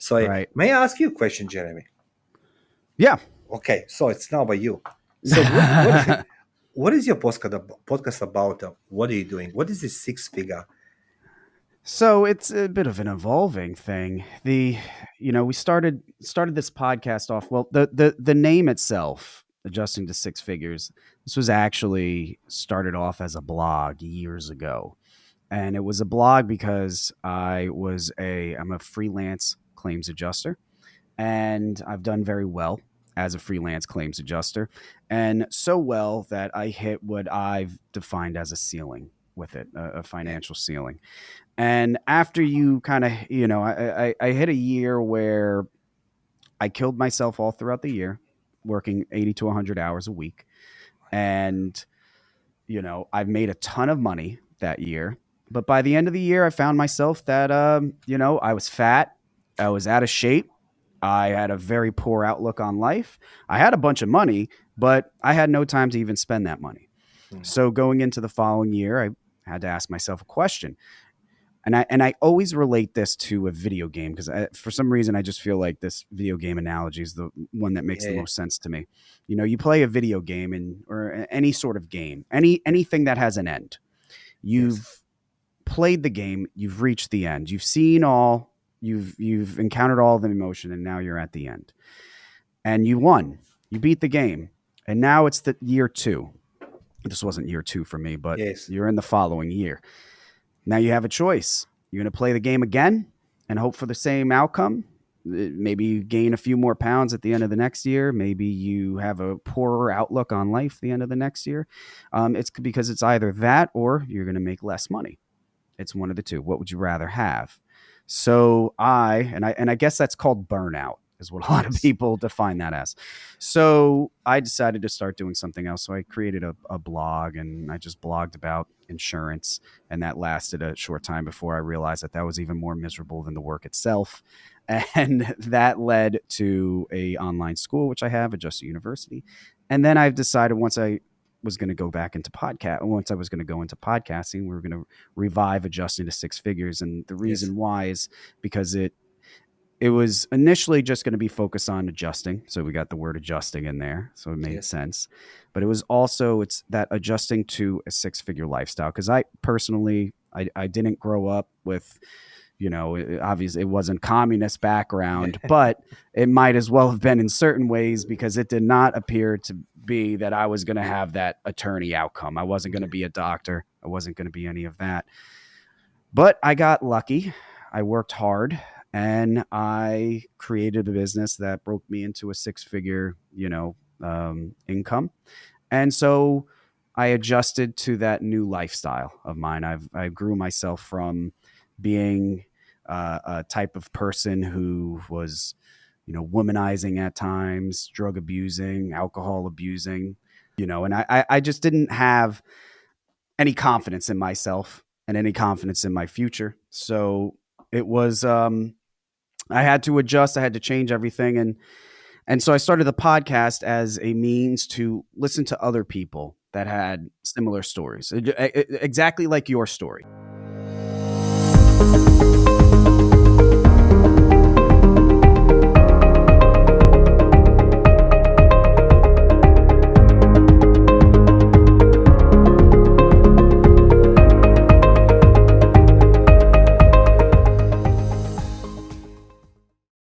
So Right. may I ask you a question, Jeremy? Yeah. Okay, so it's now by you. So what is your podcast about? What are you doing? What is this six figure? So it's a bit of an evolving thing. We started this podcast off. Well, the name itself, adjusting to six figures. This was actually started off as a blog years ago, and it was a blog because I'm a freelance claims adjuster, and I've done very well as a freelance claims adjuster, and so well that I hit what I've defined as a ceiling with it, a Yeah. financial ceiling. And after you kind of, I hit a year where I killed myself all throughout the year, working 80 to 100 hours a week. And, I've made a ton of money that year. But by the end of the year, I found myself that, I was fat, I was out of shape. I had a very poor outlook on life. I had a bunch of money, but I had no time to even spend that money. Mm. So going into the following year, I had to ask myself a question. And I always relate this to a video game because for some reason I just feel like this video game analogy is the one that makes Yeah, the yeah, most sense to me. You play a video game or any sort of game, yeah. anything that has an end. Yes. You've played the game, you've reached the end, you've seen all, you've encountered all the emotion, and now you're at the end, and you won, you beat the game, and now it's the year two. This wasn't year two for me, but Yes. you're in the following year. Now you have a choice. You're going to play the game again and hope for the same outcome. Maybe you gain a few more pounds at the end of the next year. Maybe you have a poorer outlook on life at the end of the next year. It's because it's either that or you're going to make less money. It's one of the two. What would you rather have? So I guess that's called burnout is what a lot of Yes. people define that as. So I decided to start doing something else. So I created a blog and I just blogged about insurance, and that lasted a short time before I realized that was even more miserable than the work itself. And that led to a online school, which I have, Adjust University. And then I've decided once I was going to go back into podcast, once I was going to go into podcasting, we were going to revive Adjusting to Six Figures. And the Yes. reason why is because it was initially just going to be focused on adjusting. So we got the word adjusting in there. So it made Yes. sense. But it's that adjusting to a six-figure lifestyle. Because I personally, I didn't grow up with, obviously it wasn't communist background, but it might as well have been in certain ways because it did not appear to be that I was going to have that attorney outcome. I wasn't going to be a doctor. I wasn't going to be any of that. But I got lucky. I worked hard and I created a business that broke me into a six-figure, income. And so I adjusted to that new lifestyle of mine. I grew myself from being a type of person who was, womanizing at times, drug abusing, alcohol abusing, and I just didn't have any confidence in myself and any confidence in my future. So it was I had to adjust, I had to change everything, and so I started the podcast as a means to listen to other people that had similar stories, exactly like your story.